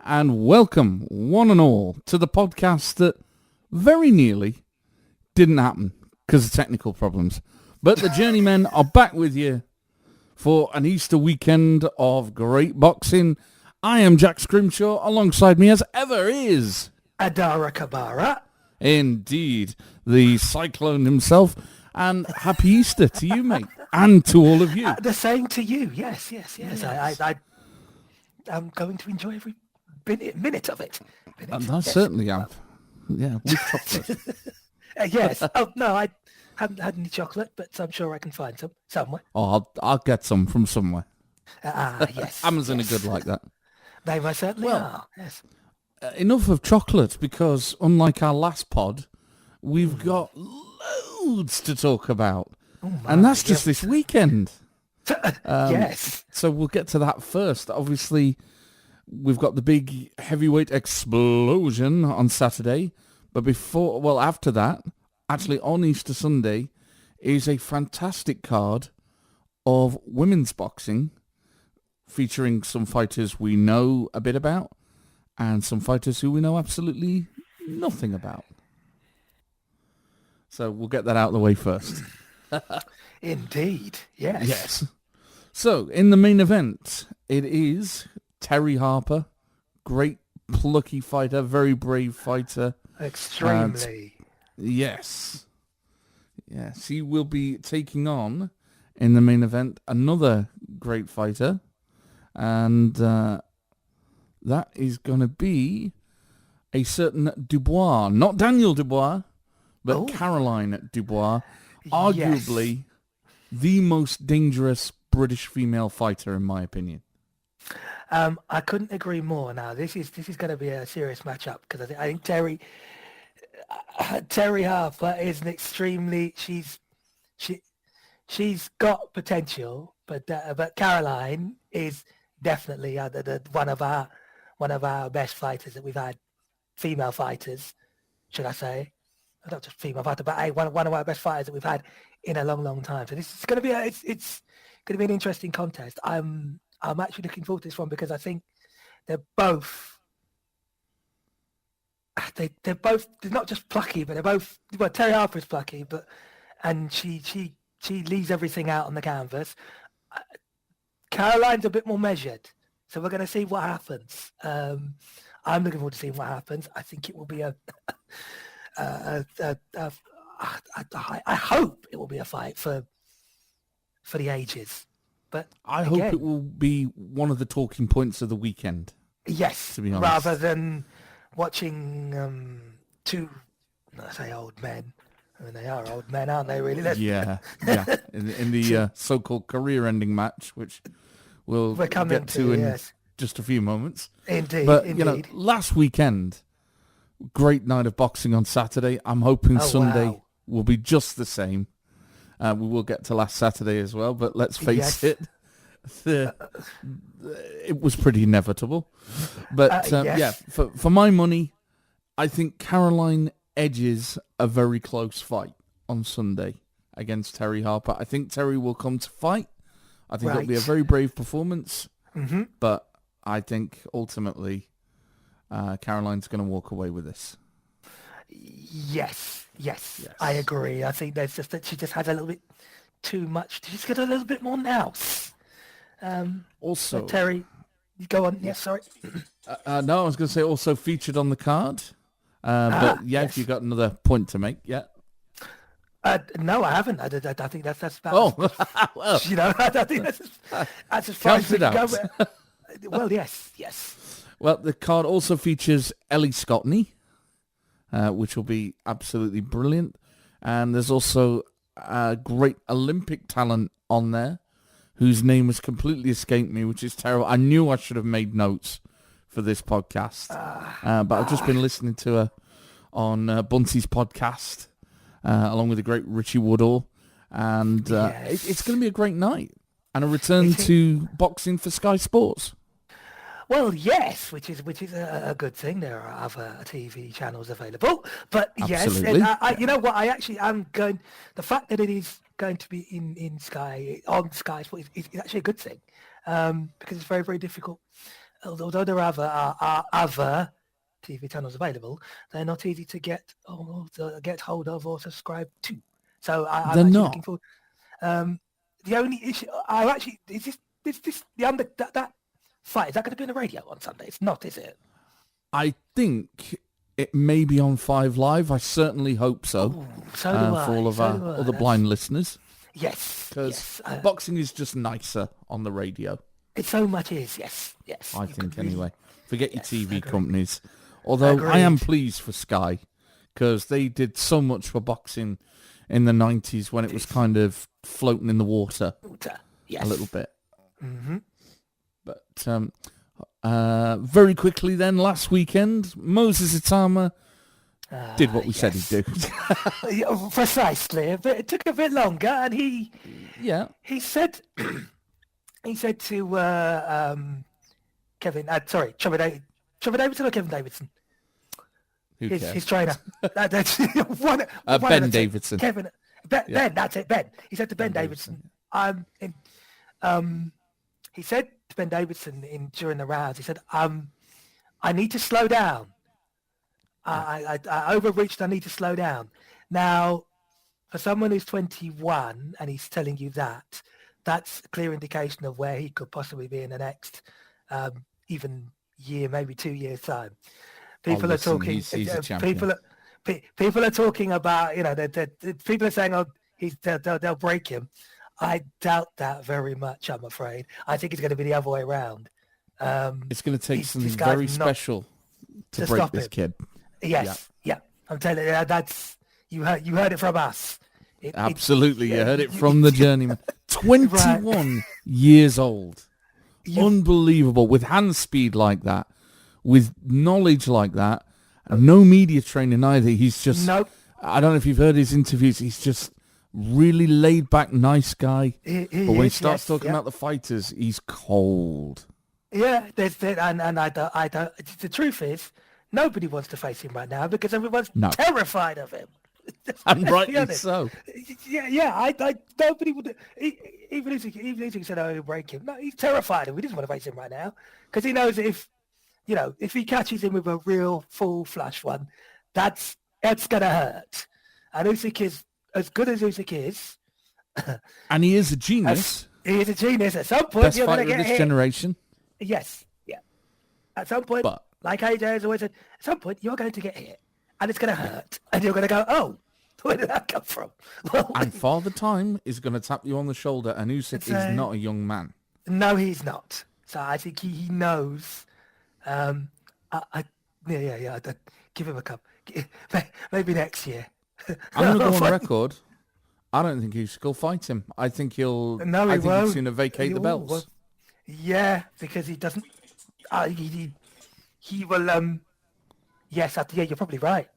and welcome, one and all, to the podcast that very nearly didn't happen because of technical problems. But the Journeymen are back with you for an Easter weekend of great boxing. I am Jack Scrimshaw. Alongside me, as ever, is Adara Kabara. Indeed, the Cyclone himself. And happy Easter to you, mate, and to all of you. The same to you. Yes. I'm going to enjoy every minute of it. And I certainly am. Yeah, with chocolate. Yes. Oh, no, I haven't had any chocolate, but I'm sure I can find some somewhere. Oh, I'll get some from somewhere. Yes. Amazon are good like that. They most certainly are. Yes. Enough of chocolate, because unlike our last pod, we've got loads to talk about. And that's just this weekend. Yes. So we'll get to that first. Obviously, we've got the big heavyweight explosion on Saturday. But after that, actually on Easter Sunday, is a fantastic card of women's boxing featuring some fighters we know a bit about and some fighters who we know absolutely nothing about. So we'll get that out of the way first. Indeed. Yes. Yes. So in the main event, it is Terry Harper, great plucky fighter, very brave fighter. Extremely. Yes. He will be taking on, in the main event, another great fighter. And that is going to be a certain Dubois. Not Daniel Dubois, but Caroline Dubois. Arguably the most dangerous British female fighter, in my opinion. I couldn't agree more. Now, this is going to be a serious matchup, because I think Terry Harper is an extremely she's got potential, but Caroline is definitely one of our best fighters that we've had, female fighters, should I say? Not just female fighter, but one of our best fighters that we've had in a long time. So this is going to be it's going to be an interesting contest. I'm actually looking forward to this one, because I think they're both not just plucky, but they're both. Well, Terry Harper is plucky, and she leaves everything out on the canvas. Caroline's a bit more measured, so we're going to see what happens. I'm looking forward to seeing what happens. I think it will be I hope it will be a fight for the ages. But I hope it will be one of the talking points of the weekend. Yes, to be honest, rather than watching two, I say old men. I mean, they are old men, aren't they? Really? Yeah. In the so-called career-ending match, which we'll get to in just a few moments. Indeed. But last weekend, great night of boxing on Saturday. I'm hoping Sunday will be just the same. We will get to last Saturday as well, but let's face it, it was pretty inevitable. But for my money, I think Caroline edges a very close fight on Sunday against Terry Harper. I think Terry will come to fight. I think it'll be a very brave performance. Mm-hmm. But I think ultimately Caroline's going to walk away with this. Yes, I agree. I think there's just that she just had a little bit too much. She's got a little bit more nous. Also, Terry, go on. Yes, sorry. No, I was going to say also featured on the card. If you got another point to make, no, I haven't. I think that's about. Oh, well, I think that's as far as we can go. Well, yes. Well, the card also features Ellie Scottney, which will be absolutely brilliant. And there's also a great Olympic talent on there, whose name has completely escaped me, which is terrible. I knew I should have made notes for this podcast, but I've just been listening to her on Bunty's podcast, along with the great Richie Woodall, and it's going to be a great night and a return to boxing for Sky Sports. Well, yes, which is a good thing. There are other TV channels available, but Absolutely. yes, you know what? I actually am going. The fact that it is going to be in Sky on Sky Sports is actually a good thing, because it's very, very difficult although there are other TV channels available, they're not easy to get or to get hold of or subscribe to. So I'm They're actually not. looking forward. The only issue, I actually, is this that fight, is that going to be on the radio on Sunday? It's not, is it? I think it may be on 5 Live. I certainly hope so. Ooh, so do I. For all of our other blind listeners. Yes. Because yes. boxing is just nicer on the radio. It so much is, yes. I think anyway. Forget your TV agreed. companies. Although Agreed. I am pleased for Sky because they did so much for boxing in the 90s when it was kind of floating in the water Yes. a little bit. Mm-hmm. But very quickly then, last weekend, Moses Itama did what we said he'd do. Precisely. But it took a bit longer, and he said to Kevin, Trevor Davidson or Kevin Davidson? His trainer. That's Ben Davidson. Ben, that's it, Ben. He said to Ben Davidson. He said to Ben Davidson during the rounds, he said, I need to slow down. I overreached, I need to slow down. Now, for someone who's 21 and he's telling you that, that's a clear indication of where he could possibly be in the next even year, maybe 2 years' time. People are talking. He's a champion. People are talking about, people are saying, they'll break him. I doubt that very much, I'm afraid. I think it's going to be the other way around. It's going to take something very special to break this kid. Yes, yeah. I'm telling you, that's you heard it from us. Absolutely, you heard it from the Journeyman. 21 years old. Unbelievable. With hand speed like that, with knowledge like that, and no media training either. He's just, nope. I don't know if you've heard his interviews, he's just really laid back, nice guy. But when he starts talking about the fighters, he's cold. Yeah, and I don't, the truth is, nobody wants to face him right now because everyone's terrified of him. And rightly so. Yeah. Nobody would. Even if he said, "Oh, he'll break him," no, he's terrified of him. He doesn't want to face him right now because he knows if he catches him with a real full flush one, that's gonna hurt. And Usyk is as good as Usyk is, and he is a genius. He is a genius. At some point, best fighter of this generation. Yes, yeah. At some point, like AJ has always said, at some point you're going to get hit. And it's going to hurt. And you're going to go, oh, where did that come from? Well, and Father Time is going to tap you on the shoulder, and Usyk is not a young man. No, he's not. So I think he knows. Yeah. Give him a cup. Maybe next year. I'm going to go on record. I don't think Usyk will fight him. I think he'll sooner vacate the belts. Well, yeah, because he doesn't. He will. Yes, you're probably right.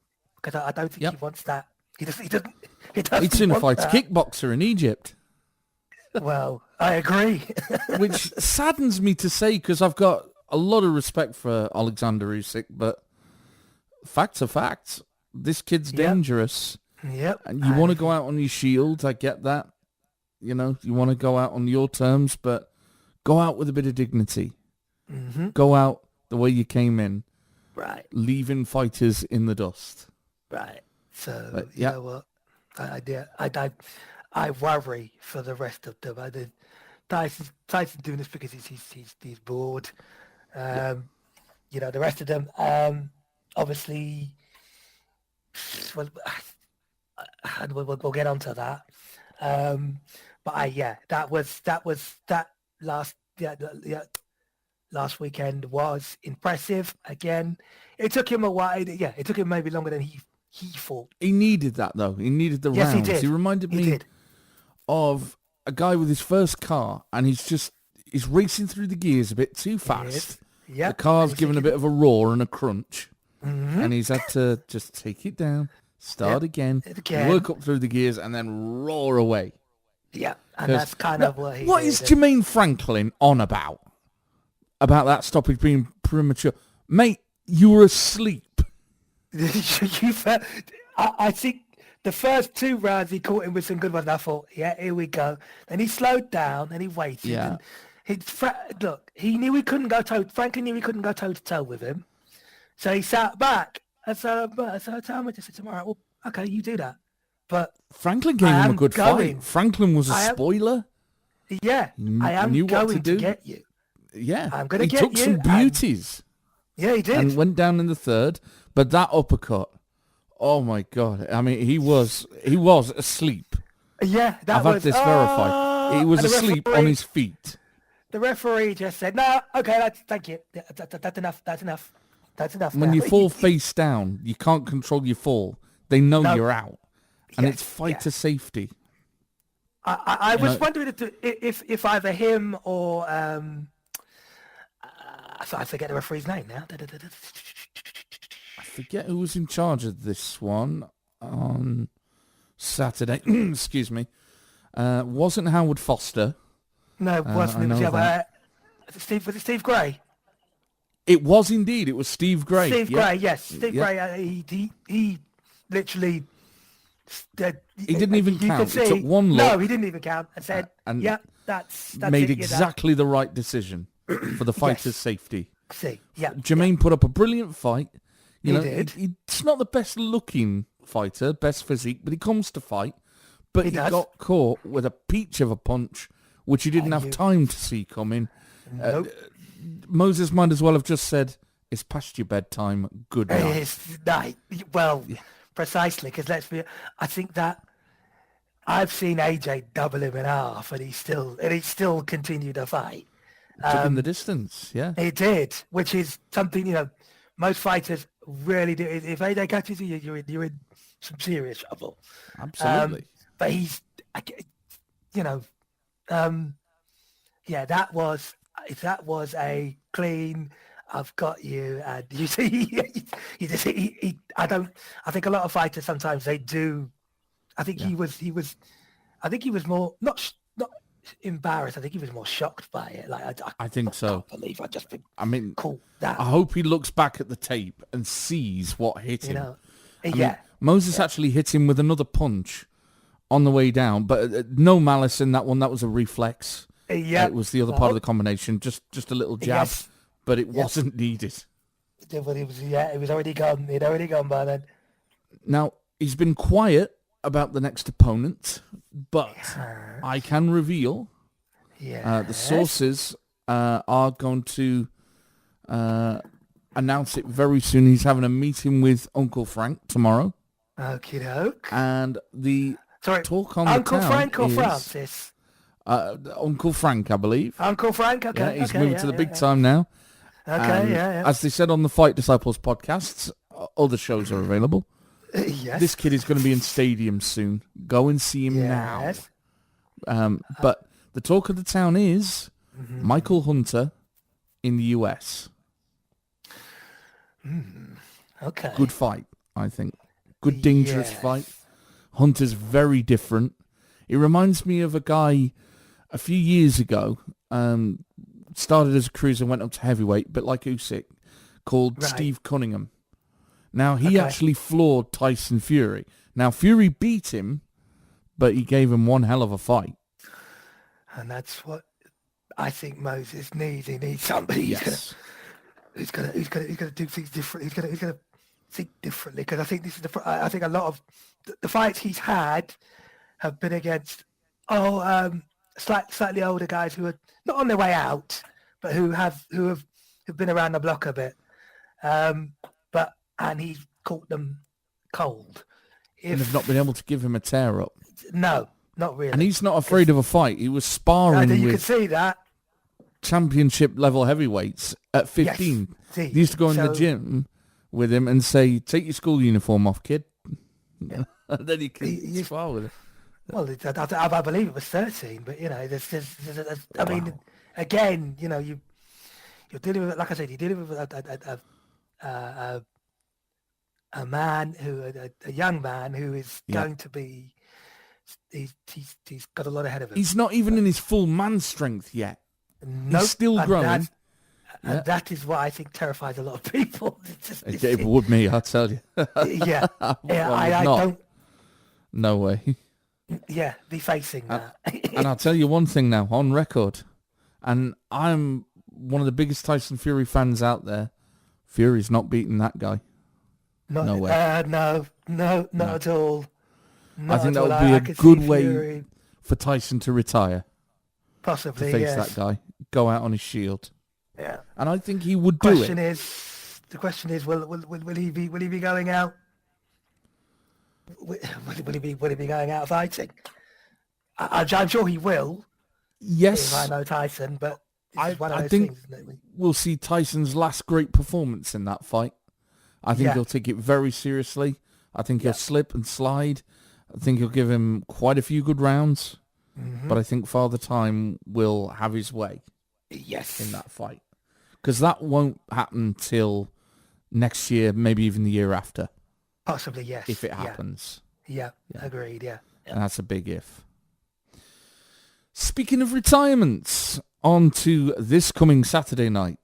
Because I don't think he wants that. He doesn't. He'd sooner fight a kickboxer in Egypt. Well, I agree. Which saddens me to say because I've got a lot of respect for Alexander Usyk, but facts are facts. This kid's dangerous. Yep. And you want to go out on your shield. I get that. You want to go out on your terms, but go out with a bit of dignity. Mm-hmm. Go out the way you came in. Right. Leaving fighters in the dust. Right. So, you know what? I worry for the rest of them. Tyson's doing this because he's bored. The rest of them, obviously, well, we'll get onto that. That last weekend was impressive. Again, it took him a while. Yeah, it took him maybe longer than he thought. He needed that though. He needed the rounds. He did. He reminded me of a guy with his first car, and he's racing through the gears a bit too fast. Yeah, the car's given a bit of a roar and a crunch, and he's had to just take it down, start again, work up through the gears, and then roar away. Yeah, and that's kind of what he. What is Jermaine Franklin on about? About that stoppage being premature. Mate, you were asleep. I think the first 2 rounds he caught him with some good ones. I thought, yeah, here we go. Then he slowed down and he waited. Yeah. And Look, he knew he couldn't go toe. Franklin knew he couldn't go toe to toe with him, so he sat back. And so I said tomorrow, well, okay, you do that. But Franklin gave him a good fight. Franklin was a spoiler. Yeah, I am going to get you. Yeah, I'm going to get you. He took some beauties. Yeah, he did. And went down in the third. But that uppercut, oh my God. I mean, he was asleep. Yeah, I've had this verified. He was asleep on his feet. The referee just said, no, okay, thank you. That's enough. That's enough. That's enough. When you fall face down, you can't control your fall. They know you're out. And it's fighter safety. I was wondering if either him or I forget the referee's name now. I forget who was in charge of this one on Saturday. Excuse me. Wasn't Howard Foster? No, it wasn't. Was it Steve Gray? It was indeed. It was Steve Gray. Steve Gray, yes. Steve Gray. He literally. He didn't even count. He took one look. No, he didn't even count and said, that's made exactly the right decision for the fighter's safety. Jermaine put up a brilliant fight. He did. He's not the best looking fighter, best physique, but he comes to fight. But he got caught with a peach of a punch, which he didn't have time to see coming. Nope. Moses might as well have just said, it's past your bedtime, good night. It's night. Well... Yeah. Precisely, because I think that I've seen AJ double him in half, and he still continued to fight. Took him the distance, yeah. He did, which is something most fighters really do. If AJ catches you, you're in some serious trouble. Absolutely. But he's, that was a clean. I've got you, and you see, I think a lot of fighters sometimes they do. I think he was more not embarrassed. I think he was more shocked by it. Like I think so. Can't believe I just been. I called that. I hope he looks back at the tape and sees what hit him. I mean, Moses actually hit him with another punch on the way down, but no malice in that one. That was a reflex. It was the other part of the combination, just a little jab. Yes. But it wasn't needed. It was already gone. He'd already gone by then. Now, he's been quiet about the next opponent, but I can reveal the sources are going to announce it very soon. He's having a meeting with Uncle Frank tomorrow. Okie doke. And the talk on Uncle the town Frank or is, Francis? Uncle Frank, I believe. Uncle Frank, okay. Yeah, he's moving to the big time now. Okay, As they said on the Fight Disciples podcasts, other shows are available. Yes. This kid is going to be in stadiums soon. Go and see him now. But the talk of the town is Michael Hunter in the US. Okay. Good fight, I think. Good, dangerous fight. Hunter's very different. It reminds me of a guy a few years ago, started as a cruiser and went up to heavyweight, but like Usyk, called Steve Cunningham. Now, he actually floored Tyson Fury. Now, Fury beat him, but he gave him one hell of a fight. And that's what I think Moses needs. He needs somebody who's gonna do things different. He's gonna think differently, because I think this is I think a lot of the fights he's had have been against slightly older guys who are not on their way out, but who have been around the block a bit. And he's caught them cold. And they've not been able to give him a tear up. No, not really. And he's not afraid of a fight. He was sparring you with can see that. championship level heavyweights at 15. Yes. See, he used to go in the gym with him and say, take your school uniform off, kid. And then he can spar with it. Well, I believe it was 13, but there's I mean, again, you're dealing with, like I said, you're dealing with a man a young man who is going to be, he's got a lot ahead of him. He's not even in his full man strength yet. Nope. He's still growing. And that is what I think terrifies a lot of people. It would me, I tell you. I don't. No way. Yeah, be facing that. And I'll tell you one thing now, on record, And I'm one of the biggest Tyson Fury fans out there. Fury's not beating that guy. Not, No way. No, not at all. I think that all. would be I a could good see way Fury for Tyson to retire, possibly to face yes. that guy, go out on his shield. Yeah. And I think he would do it. The question is, will he be going out? Will he be going out fighting? I'm sure he will. Yes. If I know Tyson, but it's one of I those think things, isn't it? we'll see Tyson's last great performance in that fight. I think he'll take it very seriously. I think he'll slip and slide. I think he'll give him quite a few good rounds. Mm-hmm. But I think Father Time will have his way. Yes. In that fight. Because that won't happen till next year, maybe even the year after. Possibly, yes. If it happens. Yeah. Agreed, yeah. And that's a big if. Speaking of retirements, on to this coming Saturday night.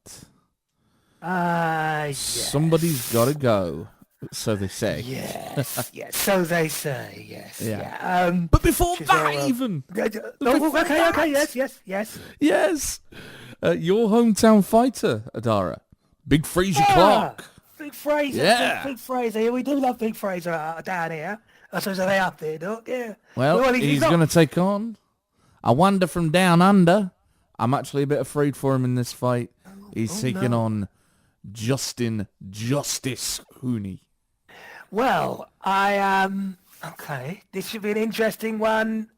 Yes. Somebody's got to go, so they say. Yes, yes. So they say, yes. Yeah. But before that even. Okay, yes. Yes. Your hometown fighter, Adara. Big Fraser Clark. Big Fraser. Yeah. Big Fraser. We do love Big Fraser down here. I suppose they up there, Doc. Yeah. Well, he's going to take on a wonder from down under. I'm actually a bit afraid for him in this fight. He's taking on Justin Justice Hooney. Well, I am... okay, this should be an interesting one.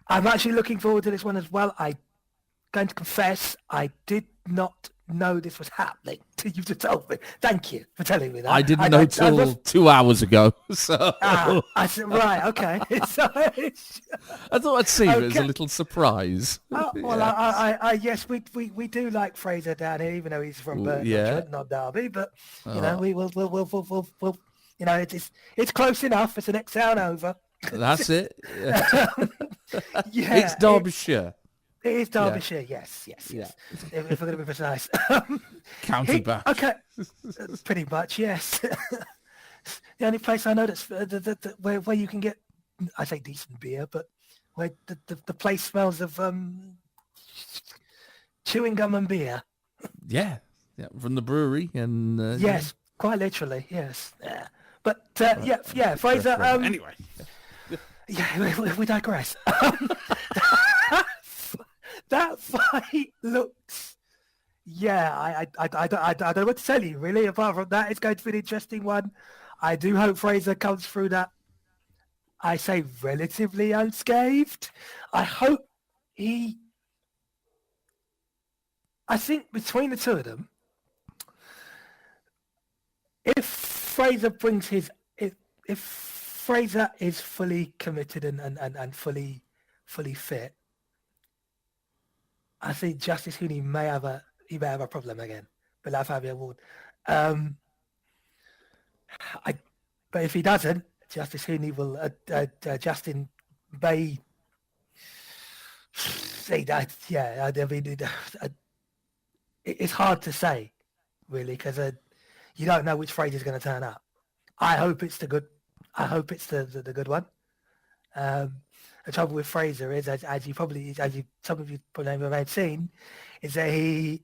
I'm actually looking forward to this one as well. I'm going to confess, I did not know this was happening till you just told me. Thank you for telling me that. I didn't know till 2 hours ago. So I said, right, okay. So, I thought I'd save it as a little surprise. Well, I yes, we do like Fraser down here, even though he's from Burton, not Derby. But you know, we'll you know, it's close enough. It's the next town over. That's it. Yeah, it's Derbyshire. It is Derbyshire, yes. If we're going to be precise. County back. Okay, pretty much, yes. The only place I know that's where you can get, I say decent beer, but where the place smells of chewing gum and beer. Yeah, from the brewery and yes, quite literally, yes. Yeah. But Fraser. Anyway, we digress. That fight looks, I don't know what to tell you really. Apart from that, it's going to be an interesting one. I do hope Fraser comes through that, I say, relatively unscathed. I hope I think between the two of them, if Fraser brings if Fraser is fully committed and fully fit, I think Justice Hooney may have a problem again. But like Fabio Ward. But if he doesn't, Justice Hooney will Justin may say that. Yeah, I mean, it's hard to say really because you don't know which Fraser's going to turn up. I hope it's the good. I hope it's the good one. The trouble with Fraser is, as some of you probably may have seen, is that he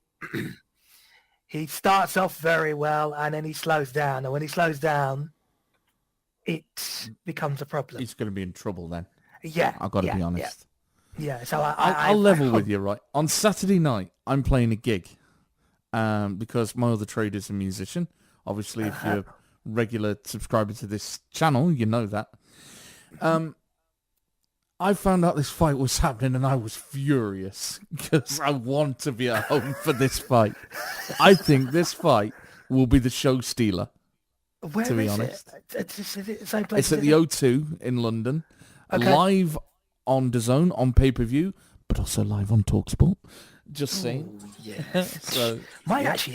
starts off very well and then he slows down. And when he slows down, it becomes a problem. he's going to be in trouble then. Yeah, I've got to be honest. Yeah. So I'll level with you, right? On Saturday night, I'm playing a gig because my other trade is a musician. Obviously, if you're a regular subscriber to this channel, you know that. I found out this fight was happening and I was furious because I want to be at home for this fight. I think this fight will be the show stealer, to be honest. Is it the same place? It's at the O2 in London, live on DAZN on pay-per-view, but also live on TalkSport. Just saying. Yeah. So might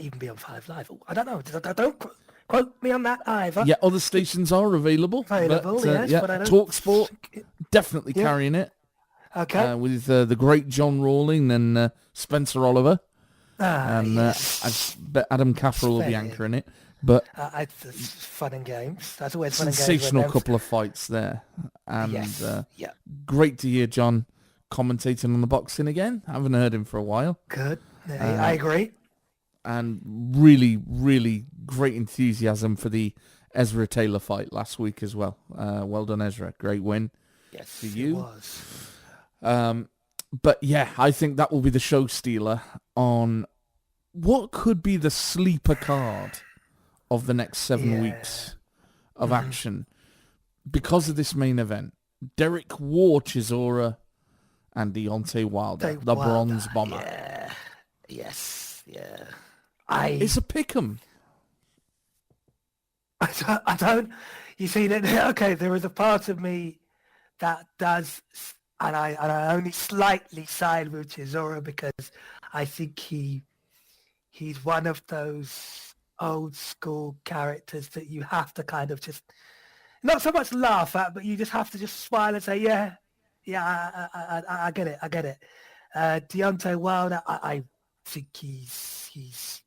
even be on 5 Live. I don't know. Don't quote me on that either. Yeah, other stations are available. But I don't... TalkSport definitely carrying it. Okay. With the great John Rawling and Spencer Oliver. I bet Adam Caffrey will be anchoring it. But it's fun and games. That's always fun and games. Sensational couple of fights there. And great to hear John commentating on the boxing again. I haven't heard him for a while. Good. I agree. And really, really great enthusiasm for the Ezra Taylor fight last week as well. Well done, Ezra. Great win. Yes, for you. It was. But yeah, I think that will be the show stealer on what could be the sleeper card of the next 7 weeks of action. Because of this main event, Derek War Chisora and Deontay Wilder, the Bronze Bomber. Yeah. Yes. Yeah. It's a pick'em. I don't. You see that? Okay, there is a part of me that does, and I only slightly side with Chisora because I think he's one of those old school characters that you have to kind of just not so much laugh at, but you just have to just smile and say, yeah, I get it. Deontay Wilder, I think he's.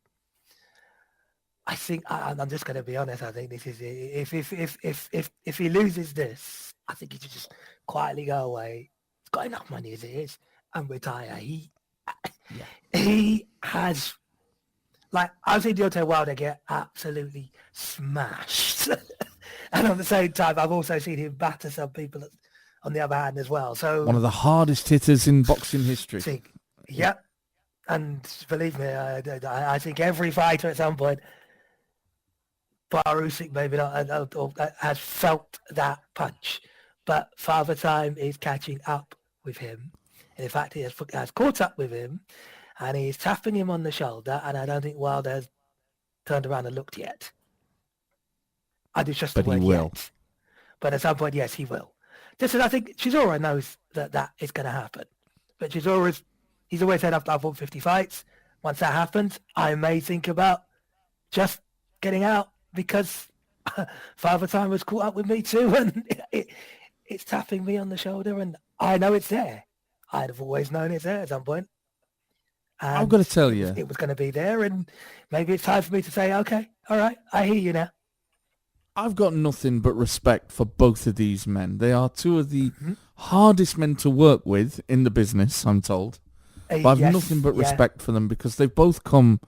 I think I'm just going to be honest. I think this is if he loses this, I think he should just quietly go away. He's got enough money as it is and retire. He has. Like, I've seen Deontay Wilder get absolutely smashed. And on the same time, I've also seen him batter some people on the other hand as well. So one of the hardest hitters in boxing history. Yep. And believe me, I think every fighter at some point, bar Usyk maybe not, has felt that punch. But Father Time is catching up with him. And in fact, he has caught up with him. And he's tapping him on the shoulder, and I don't think Wilder has turned around and looked yet. I do just the word yet. But at some point, yes, he will. Just as I think Chisora knows that is going to happen. But he's always said, I've won 50 fights. Once that happens, I may think about just getting out because Father Time has caught up with me too, and it's tapping me on the shoulder, and I know it's there. I'd have always known it's there at some point. And I've got to tell you, it was going to be there, and maybe it's time for me to say, okay, all right, I hear you now. I've got nothing but respect for both of these men. They are two of the hardest men to work with in the business, I'm told. But I've nothing but respect for them because they've both come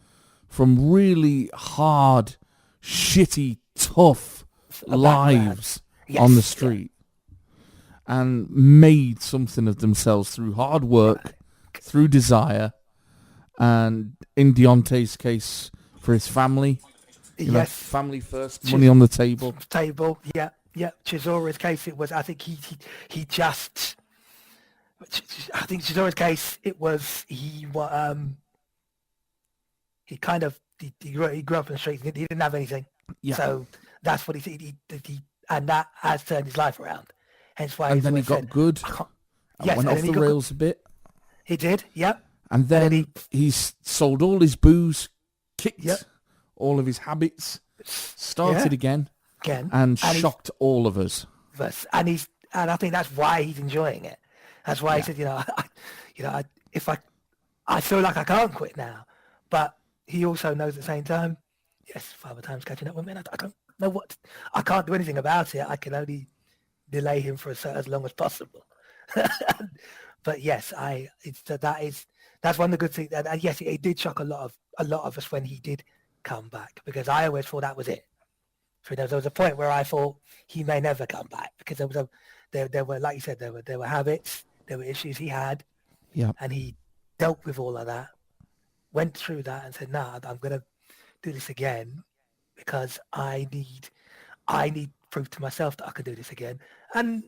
from really hard, shitty, tough lives on the street and made something of themselves through hard work, through desire, and in Deontay's case, for his family. You know, family first, money on the table. Yeah. Chisora's case, it was, I think I think Chisora's case, it was, he grew up in the streets. He didn't have anything. Yeah. So that's what he and that has turned his life around. Hence why. And then he got good. Went off the rails a bit. He did. Yep. And then he's sold all his booze, kicked all of his habits, started again, and shocked all of us. And I think that's why he's enjoying it. That's why he said, I feel like I can't quit now, but he also knows at the same time, yes, Father Time's catching up with me. And I don't know I can't do anything about it. I can only delay him for as long as possible. But yes, that's one of the good things. And yes, it did shock a lot of us when he did come back, because I always thought that was it. So there was a point where I thought he may never come back because there were, like you said, there were habits, there were issues he had, and he dealt with all of that, went through that, and said, "Nah, I'm gonna do this again because I need proof to myself that I can do this again and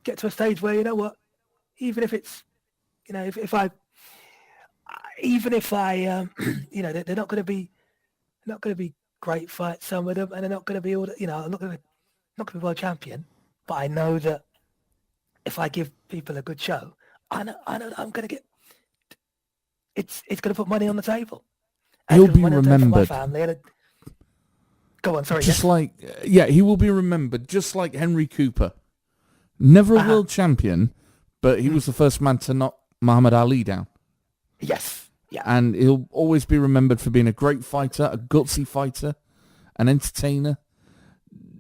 get to a stage where, you know what, even if it's, if I, you know, they're not going to be great fights, some of them, and they're not going to be all, I'm not going to be world champion, but I know that if I give people a good show, I know that I'm going to get, it's going to put money on the table. He'll be remembered. Go on, sorry. He will be remembered, just like Henry Cooper. Never a world champion, but he was the first man to knock Muhammad Ali down. Yes. Yeah. And he'll always be remembered for being a great fighter, a gutsy fighter, an entertainer.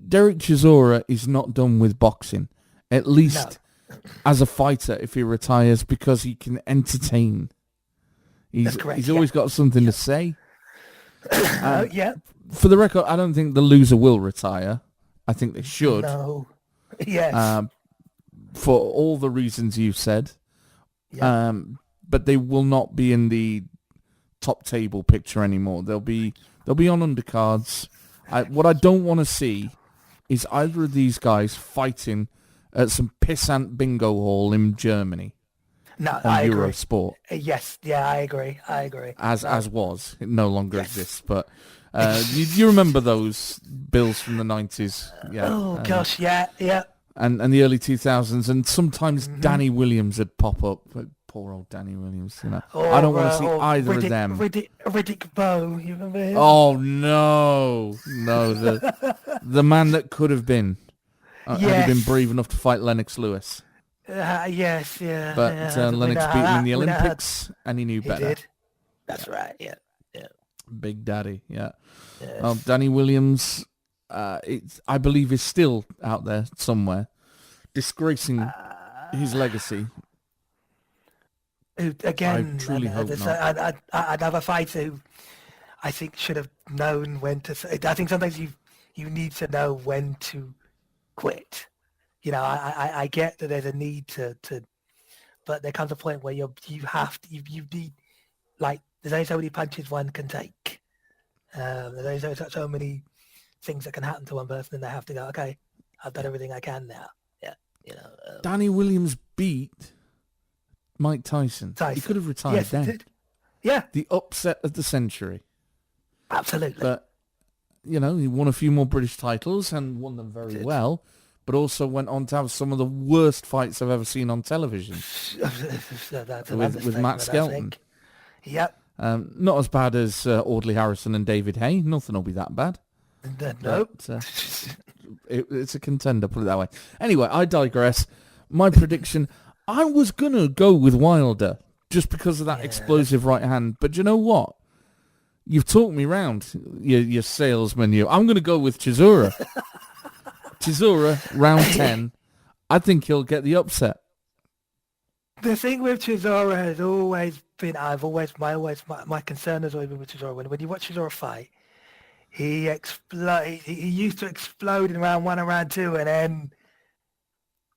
Derek Chisora is not done with boxing. At least as a fighter if he retires because he can entertain. That's correct. He's always got something to say. Yeah. For the record, I don't think the loser will retire. I think they should. No. Yes. For all the reasons you said. Yeah. But they will not be in the top table picture anymore. They'll be on undercards. What I don't want to see is either of these guys fighting at some pissant bingo hall in Germany. No, on I agree. Eurosport. Yes, yeah, I agree. As was, it no longer exists. But you remember those bills from the 90s? Yeah. Oh gosh, yeah. And the early 2000s, and sometimes Danny Williams would pop up. Poor old Danny Williams, you know. I don't want to see either of them. Riddick Bowe, you remember him? Oh no, the man that could have been, had he been brave enough to fight Lennox Lewis. Yes, yeah. But Lennox beat him in the Olympics, and he knew He better. did. That's right. Yeah. Big Daddy, yeah. Yes. Well, Danny Williams, I believe, is still out there somewhere, disgracing his legacy. Again, I truly hope not. Another fighter who I think should have known when to. I think sometimes you need to know when to quit. You know, I get that there's a need to, but there comes a point where you need, like, there's only so many punches one can take. There's only so many things that can happen to one person, and they have to go, okay, I've done everything I can now. Yeah, you know. Danny Williams beat Mike Tyson. He could have retired then. He did. Yeah. The upset of the century. Absolutely. But, you know, he won a few more British titles and won them very well, but also went on to have some of the worst fights I've ever seen on television. with Matt Skelton. Yep. Not as bad as Audley Harrison and David Hay. Nothing will be that bad. Nope. It's a contender, put it that way. Anyway, I digress. My prediction, I was going to go with Wilder just because of that explosive right hand. But you know what? You've talked me round, your salesman. I'm going to go with Chisora. Chisora, round 10. I think he'll get the upset. The thing with Chisora has always been, my concern has always been with Chisora. When you watch Chisora fight, he used to explode in round 1 and round 2, and then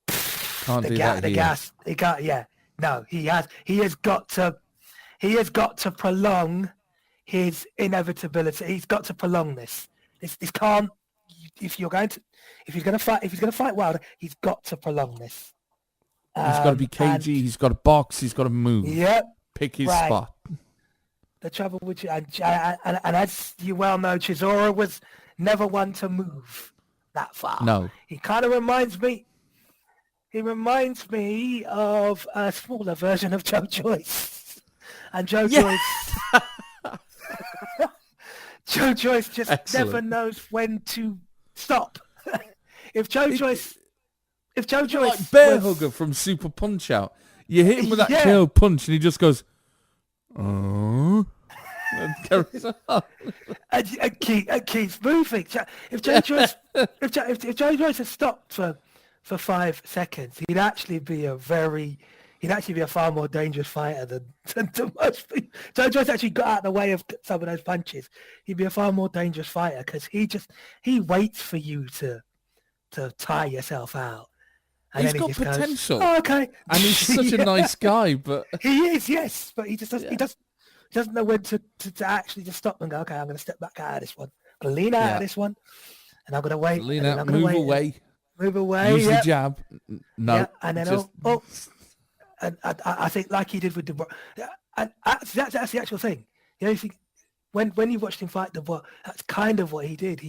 can't do that here. He has got to prolong his inevitability. He's got to prolong this. This can't. If he's going to fight Wilder, he's got to prolong this. He's got to be cagey. He's got to box. He's got to move. Yep. Pick his spot. The trouble with and as you well know, Chisora was never one to move that far. No. He kind of reminds me. He reminds me of a smaller version of Joe Joyce, and Joe Joyce. Joe Joyce just never knows when to stop. If Joe Joyce like Bear Hugger from Super Punch Out, you hit him with that KO punch, and he just goes, "Oh," and carries on. and keeps moving. If Joe Joyce, if Joe Joyce had stopped for 5 seconds, he'd actually be a far more dangerous fighter than most people. Joe Joyce actually got out of the way of some of those punches. He'd be a far more dangerous fighter because he waits for you to tire yourself out. And he's got potential. Goes, oh, okay. And he's such a nice guy, but he is, yes. But he just doesn't. He doesn't know when to actually just stop and go. Okay, I'm going to step back out of this one. I'm going to lean out of this one, and I'm going to wait. Lean out, move away. Move away. Use the jab. No. Yeah, and then and I think like he did with the, and that's the actual thing. You know, you think when you watched him fight Dubois, that's kind of what he did.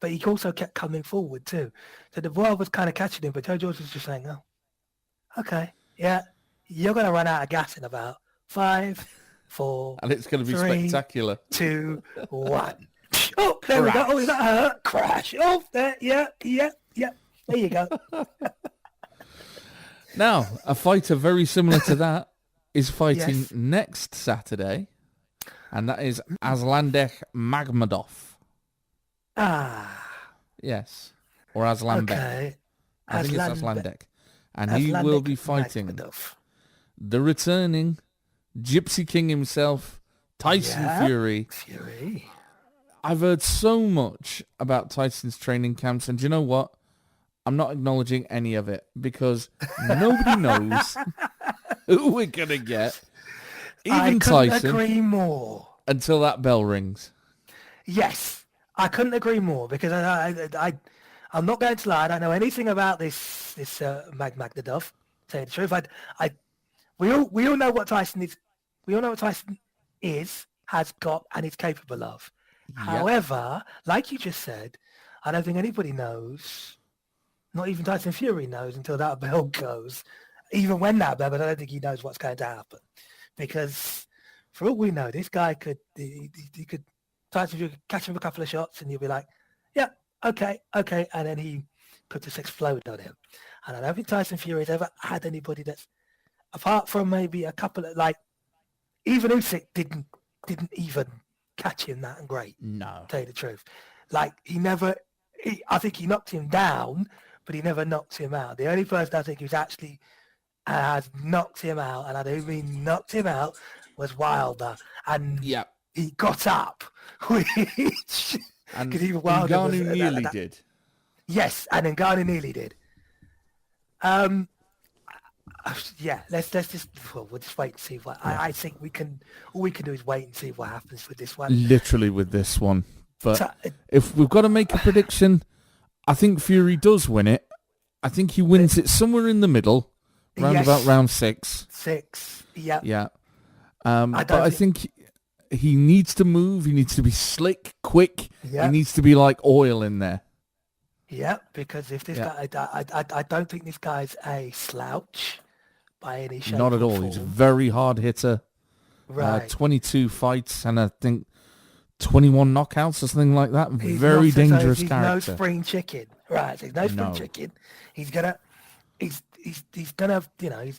But he also kept coming forward too. So Dubois was kind of catching him, but Joe Joyce was just saying, "Oh, okay, yeah, you're going to run out of gas in about 5, 4, and it's going to be 3, spectacular. 2, 1. Oh, there we go. Oh, is that hurt? Crash. Oh, there. Yeah. There you go. Now, a fighter very similar to that is fighting next Saturday, and that is Aslanbek Magmadov. Ah. Yes. Or Aslanbek. Okay. I think it's Aslanbek. And he will be fighting the returning Gypsy King himself, Tyson Fury. I've heard so much about Tyson's training camps, and do you know what? I'm not acknowledging any of it because nobody knows who we're going to get. Even Tyson. Agree more. Until that bell rings. Yes, I couldn't agree more because I'm not going to lie. I don't know anything about this Magmadov. To tell you the truth, we all know what Tyson is. We all know what Tyson is, has got, and is capable of. Yep. However, like you just said, I don't think anybody knows. Not even Tyson Fury knows until that bell goes. Even when that bell, but I don't think he knows what's going to happen. Because for all we know, this guy could Tyson Fury could catch him a couple of shots and you'll be like, yeah, okay. And then he could just explode on him. And I don't think Tyson Fury has ever had anybody that's, apart from maybe a couple of, like, even Usyk didn't even catch him that great. No. To tell you the truth. Like, I think he knocked him down, but he never knocked him out. The only person I think who's actually has knocked him out, and I do mean knocked him out, was Wilder. And he got up, which... And Ngannou nearly did. Yes, and Ngannou nearly did. Yeah, let's just we'll just wait and see what I think all we can do is wait and see what happens with this one. Literally with this one. But if we've got to make a prediction, I think Fury does win it. I think he wins it somewhere in the middle, about round 6. 6, yeah. Yeah. But I think he needs to move. He needs to be slick, quick. He needs to be like oil in there. Yeah, because if this guy, I don't think this guy's a slouch by any shape. Not at all. He's a very hard hitter. Right. 22 fights and I think 21 knockouts or something like that. Very dangerous character. He's no spring chicken. Right. He's no spring chicken. He's gonna, you know,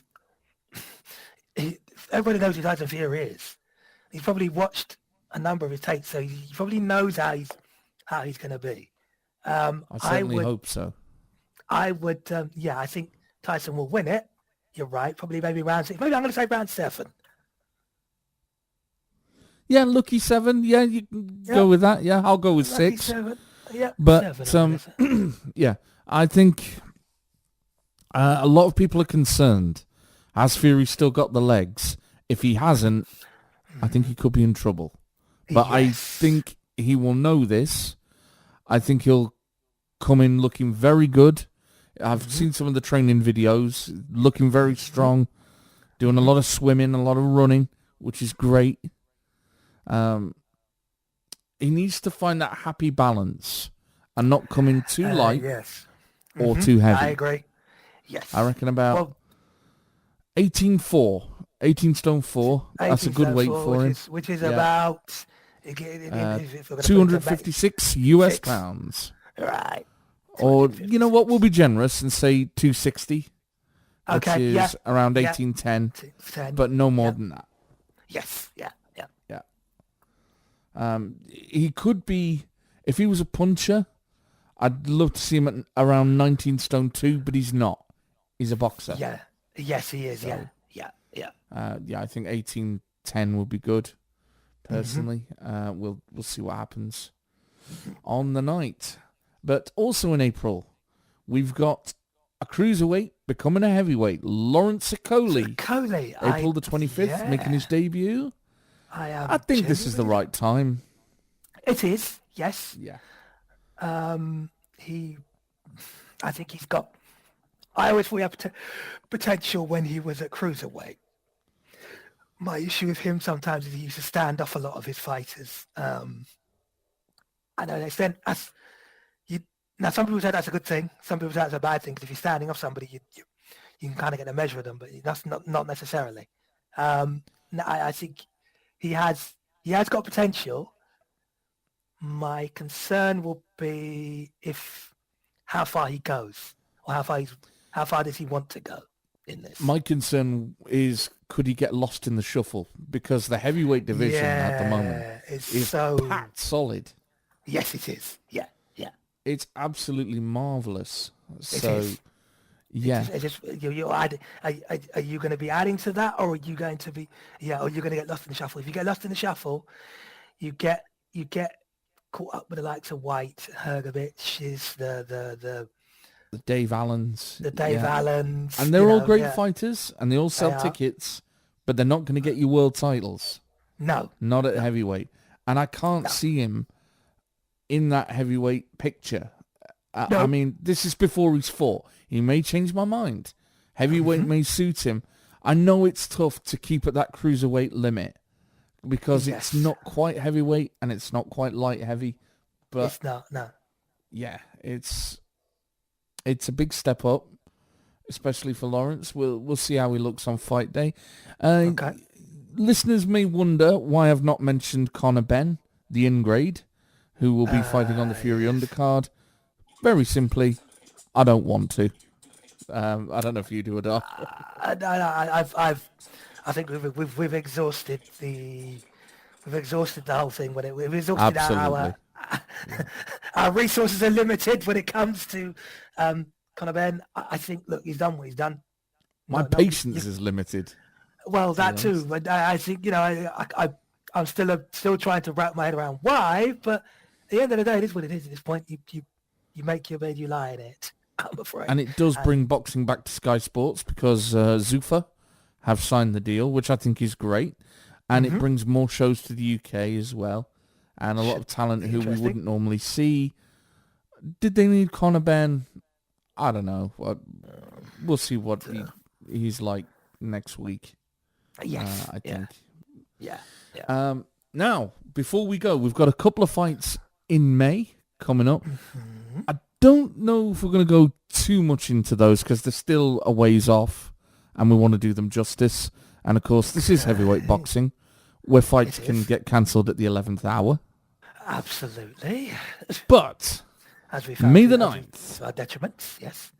everybody knows who Tyson Fury is. He's probably watched a number of his tapes, so he probably knows how he's going to be. I certainly hope so. I would, I think Tyson will win it. You're right, probably maybe round 6. Maybe I'm going to say round 7. Yeah, lucky 7. Yeah, you can go with that. Yeah, I'll go with lucky 6. 7. Yeah, but 7, yeah, I think a lot of people are concerned. Has Fury still got the legs? If he hasn't, I think he could be in trouble. But I think he will know this. I think he'll come in looking very good. I've seen some of the training videos, looking very strong, doing a lot of swimming, a lot of running, which is great. He needs to find that happy balance and not come in too light or too heavy. I agree. Yes. I reckon about 18 stone 4. That's a good weight for him. Which is about... 256 US pounds. Right. Or, you know what, we'll be generous and say 260. Okay, which is around 1810. But no more than that. Yes, yeah. He could be, if he was a puncher, I'd love to see him at around 19 stone 2, but he's not. He's a boxer. Yeah. Yes, he is, so, yeah. I think 1810 would be good. Personally, we'll see what happens on the night. But also in April, we've got a cruiserweight becoming a heavyweight. Lawrence Okoli. April the 25th, making his debut. I think this is the right time. It is, yes. Yeah. I think he's got... I always thought he had potential when he was at cruiserweight. My issue with him sometimes is he used to stand off a lot of his fighters. I know they said now some people say that's a good thing. Some people say that's a bad thing because if you're standing off somebody, you can kind of get a measure of them, but that's not necessarily. I think he has got potential. My concern will be how far he goes, or how far does he want to go in this. My concern is, could he get lost in the shuffle? Because the heavyweight division at the moment is so packed solid. Yes, it is. Yeah. It's absolutely marvellous. So, Yeah. It's just you're are you going to be adding to that, or are you going to be or you're going to get lost in the shuffle? If you get lost in the shuffle, you get caught up with the likes of White, Hergovich, The Dave Allens. the Dave Yeah. Allens, And they're all great fighters, and they all sell they are. tickets, but they're not going to get you world titles. No, Not at heavyweight. And I can't no, see him in that heavyweight picture. I no. mean, this is before he's fought. He may change my mind. Heavyweight may suit him. I know it's tough to keep at that cruiserweight limit because it's Yes. not quite heavyweight and it's not quite light heavy. But It's not, no. yeah, it's a big step up, especially for Lawrence. We'll see how he looks on fight day. Okay. Listeners may wonder why I've not mentioned Conor Benn, the in-grade, who will be fighting on the Fury undercard. Very simply, I don't want to. I don't know if you do or not. I think we've exhausted the whole thing. When we've exhausted Absolutely. our resources are limited when it comes to Conor Benn. I think, look, he's done what he's done. My patience is limited. Well, that too. But I think I'm still trying to wrap my head around why. But at the end of the day, it is what it is. At this point, you make your bed, you lie in it. I'm afraid. And it does bring boxing back to Sky Sports because Zuffa have signed the deal, which I think is great. And it brings more shows to the UK as well. And a lot of talent who we wouldn't normally see. Did they need Conor Benn? I don't know. We'll see what he's like next week. Yes. I think. Yeah. Now, before we go, we've got a couple of fights in May coming up. I don't know if we're going to go too much into those because they're still a ways off and we want to do them justice. And of course, this is heavyweight boxing where fights can get cancelled at the 11th hour. Absolutely. But As we found May the 9th. Our detriments, yes.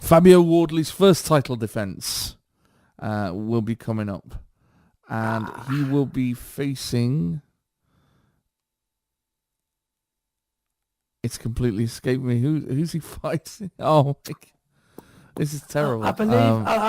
Fabio Wardley's first title defence will be coming up. And he will be facing... It's completely escaped me. Who's he fighting? Oh, this is terrible. I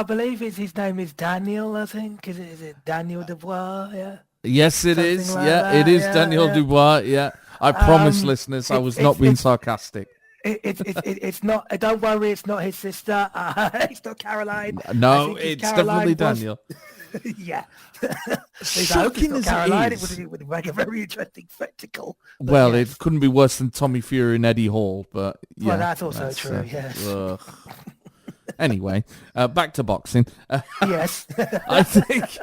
believe his name is Daniel. I think is it Daniel Dubois? Yeah. Yes, it Something is. like Yeah, that, it is yeah, Daniel yeah. Dubois. Yeah, I promise, listeners, I was not being sarcastic. It's not. Don't worry, it's not his sister. It's not Caroline. No, I think it's Caroline definitely Daniel. Yeah. Shocking as Caroline, it is. it would make a very interesting spectacle. But Well, yes. it couldn't be worse than Tommy Fury and Eddie Hall, but yeah. Well, that's also true. Yes. Anyway, back to boxing. Yes. I think,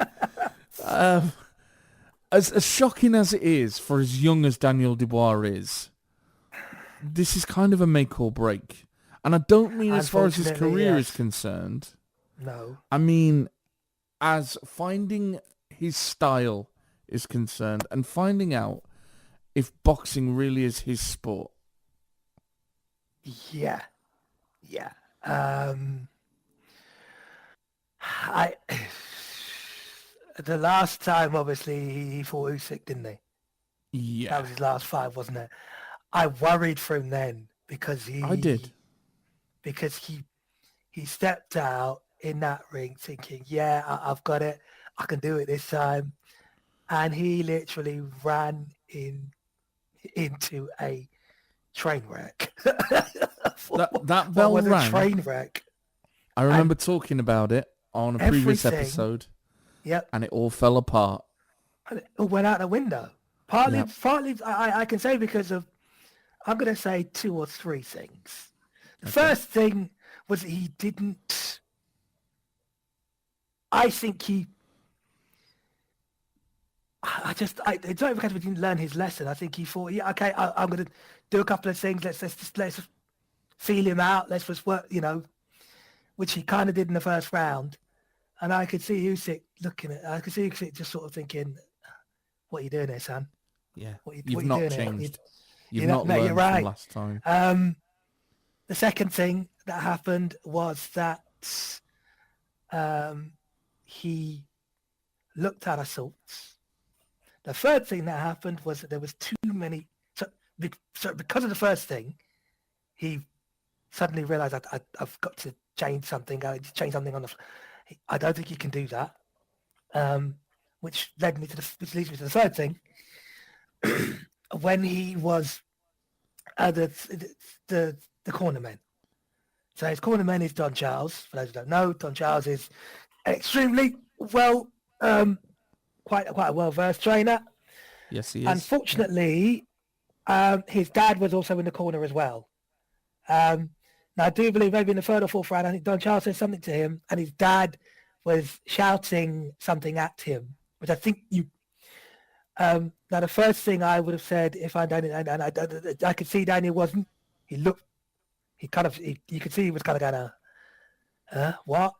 as shocking as it is for as young as Daniel Dubois is, this is kind of a make or break. And I don't mean as far as his Unfortunately, career yes. is concerned. No. I mean, as finding his style is concerned and finding out if boxing really is his sport. Yeah. The last time, obviously, he fought Usyk, didn't he? Yeah, That was his last fight, wasn't it? I worried for him then because I did. Because he stepped out in that ring thinking, yeah, I've got it. I can do it this time. And he literally ran into a train wreck. That bell was rang. a train wreck. I remember talking about it on a previous episode. Yep. And it all fell apart. And it all went out the window. Partly, I can say because of, I'm going to say 2 or 3 things. The first thing was he didn't, I think it's not because we didn't learn his lesson. I think he thought, yeah, okay, I'm going to do a couple of things. Let's just feel him out. Let's just work, which he kind of did in the first round. And I could see Usyk I could see Usyk just sort of thinking, what are you doing here, son? Yeah, You've not changed. You've not learned from last time. The second thing that happened was that he looked at assaults. The third thing that happened was that there was too many. So because of the first thing, he suddenly realised I've got to change something. I need to change something on the. I don't think he can do that. Which which leads me to the third thing. When he was the cornerman. So his cornerman is Don Charles. For those who don't know, Don Charles is extremely well, quite a well-versed trainer. Yes, he is. Unfortunately, his dad was also in the corner as well. Now, I do believe maybe in the third or fourth round, I think Don Charles said something to him, and his dad was shouting something at him, which I think you. Now, the first thing I would have said if I Daniel, and I could see Daniel wasn't. You could see he was kind of going, what?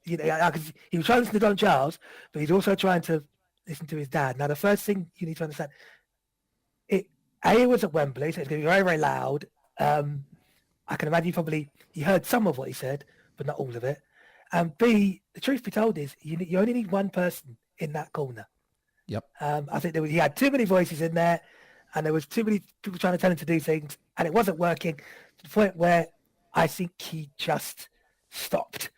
You know, he was trying to listen to Don Charles, but he's also trying to listen to his dad. Now, the first thing you need to understand, it was at Wembley, so it's going to be very, very loud. I can imagine he heard some of what he said, but not all of it. And B, the truth be told is you only need one person in that corner. Yep. I think he had too many voices in there, and there was too many people trying to tell him to do things, and it wasn't working to the point where I think he just stopped.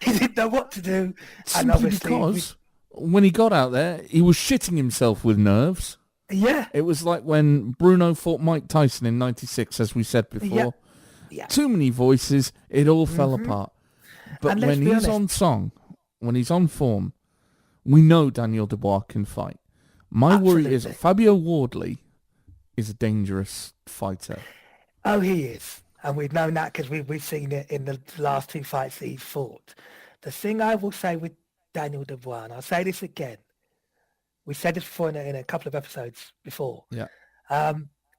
He didn't know what to do. Simply obviously because when he got out there, he was shitting himself with nerves. Yeah. It was like when Bruno fought Mike Tyson in 96, as we said before. Yeah. Too many voices, it all fell apart. But when he's honest, on song, when he's on form, we know Daniel Dubois can fight. My worry is Fabio Wardley is a dangerous fighter. Oh, he is. And we've known that because we've seen it in the last two fights that he's fought. The thing I will say with Daniel Dubois, and I'll say this again, we said this before in a couple of episodes before. Yeah.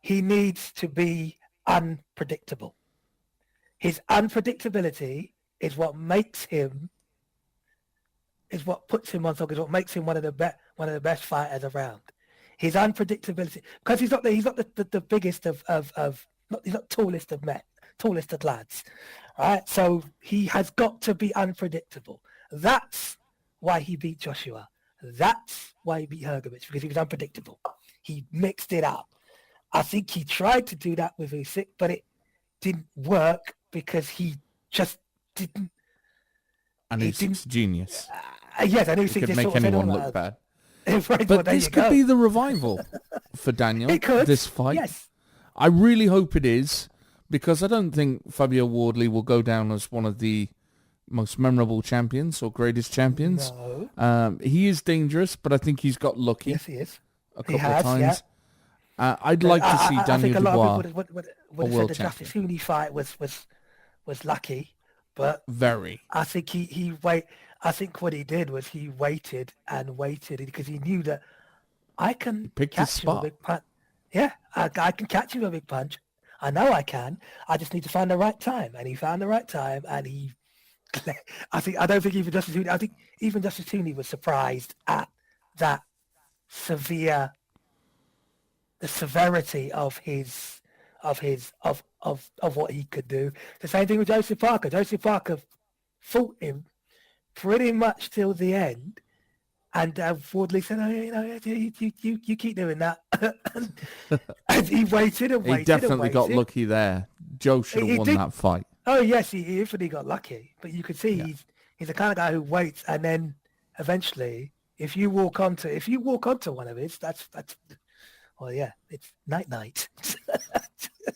He needs to be unpredictable. His unpredictability is what makes him, is what puts him on top, is what makes him one of the best fighters around. His unpredictability, because he's not the biggest he's not tallest of lads, right? So he has got to be unpredictable. That's why he beat Joshua. That's why he beat Hrgovic, because he was unpredictable. He mixed it up. I think he tried to do that with Usyk, but it didn't work because he just didn't. And Usyk's genius. Yes, I know Usyk could make anyone look bad. Right, but this could be the revival for Daniel. It could. This fight. Yes. I really hope it is, because I don't think Fabio Wardley will go down as one of the most memorable champions or greatest champions. No. He is dangerous, but I think he's got lucky. Yes, he is. A couple of times. Yeah. I'd like to see Daniel Dubois. I think a lot of people would have said the Justice Hooney fight was lucky, but very. I think I think what he did was he waited and waited because he knew that I can catch him a big punch. Yeah, I can catch him a big punch. I know I can. I just need to find the right time, and he found the right time, and he. I don't think even Justice Hooney. I think even Justice Hooney was surprised at that the severity of what he could do. The same thing with Joseph Parker. Joseph Parker fought him pretty much till the end, and Wardley said, "Oh, you keep doing that." And he waited and waited. He definitely got lucky there. Joe should have won that fight. Oh yes, he definitely got lucky. But you could see he's the kind of guy who waits, and then eventually, if you walk onto one of his, that's well, yeah, it's night.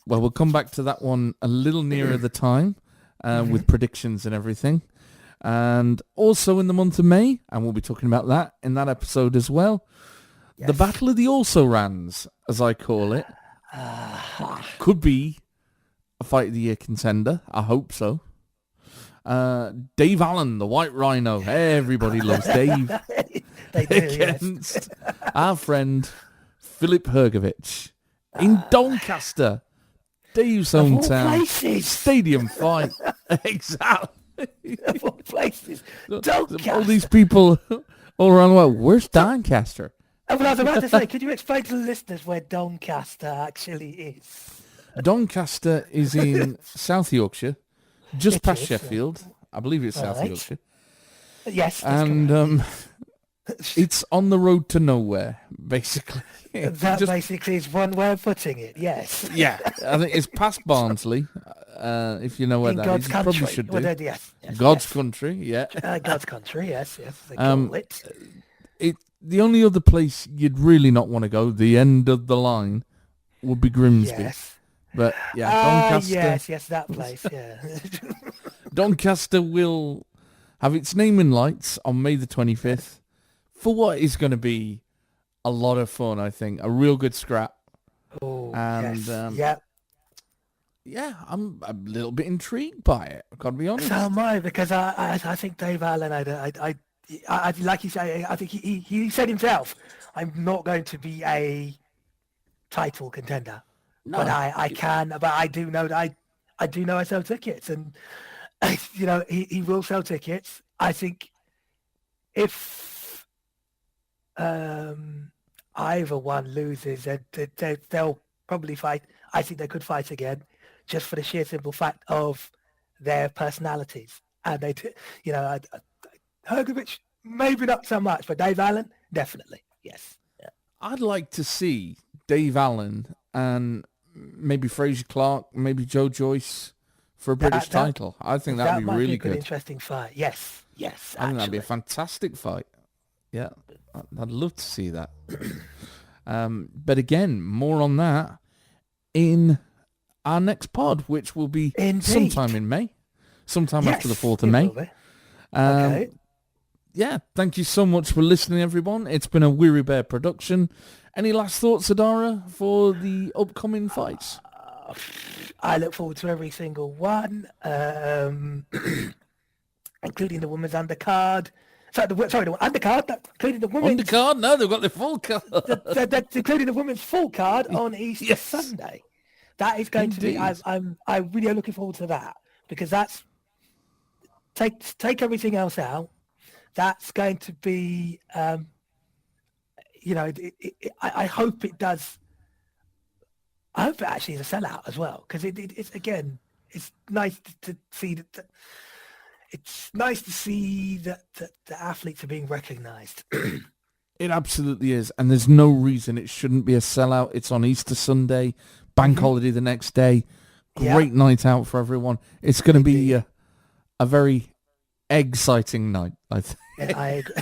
Well, we'll come back to that one a little nearer the time with predictions and everything. And also in the month of May, and we'll be talking about that in that episode as well, the Battle of the Also-Rans, as I call it, could be a Fight of the Year contender. I hope so. Dave Allen, the White Rhino. Everybody loves Dave. They do, against our friend Filip Hrgovic in Doncaster, Dave's hometown. Stadium fight. Exactly. Of all places. Doncaster. All these people all around the world. Where's Doncaster? I was about to say, could you explain to the listeners where Doncaster actually is? Doncaster is in South Yorkshire, just past Sheffield. I believe it's South Yorkshire. Yes. And It's on the road to nowhere, basically. That basically is one way of putting it. Yes. Yeah, I think it's past Barnsley. If you know where In that God's is, you country. probably should do. Well, yes, God's yes. country, yeah. God's country. Yes, they call it. The only other place you'd really not want to go, the end of the line, would be Grimsby. Yes. But yeah, Doncaster. Yes, that place. Yeah. Doncaster will have its naming lights on May the 25th for what is going to be a lot of fun. I think a real good scrap. Oh, And yes. yeah, I'm a little bit intrigued by it. I've got to be honest. So am I, because I think Dave Allen, I like you say, I think he said himself, I'm not going to be a title contender, No. but I do know that I do know I sell tickets, and he will sell tickets. I think if either one loses, they'll probably fight. I think they could fight again, just for the sheer simple fact of their personalities. And Hergovich, maybe not so much, but Dave Allen, definitely, yes. Yeah. I'd like to see Dave Allen and maybe Fraser Clark, maybe Joe Joyce for a British title. I think that'd be really good. Interesting fight. Yes. I think that'd be a fantastic fight. Yeah, I'd love to see that. But again, more on that in our next pod, which will be sometime in May, sometime after the 4th of May. Okay. Yeah, thank you so much for listening, everyone. It's been a Weary Bear production. Any last thoughts, Adara, for the upcoming fights? I look forward to every single one, including the women's undercard. The undercard, including the women's... Undercard? No, they've got the full card. Including the women's full card on Easter Sunday. That is going to be... I'm really looking forward to that, because that's... Take everything else out. That's going to be... I hope it does... I hope it actually is a sellout as well, because it's, again, it's nice to see that... It's nice to see that the athletes are being recognised. It absolutely is. And there's no reason it shouldn't be a sellout. It's on Easter Sunday, bank holiday the next day. Great night out for everyone. It's going to be a very exciting night, I think. Yeah, I agree.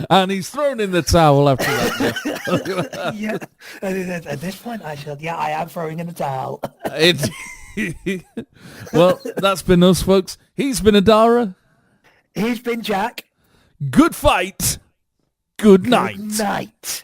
And he's thrown in the towel after that. Yeah. At this point, I am throwing in the towel. Well, that's been us, folks. He's been Adara. He's been Jack. Good fight. Good night. Good night.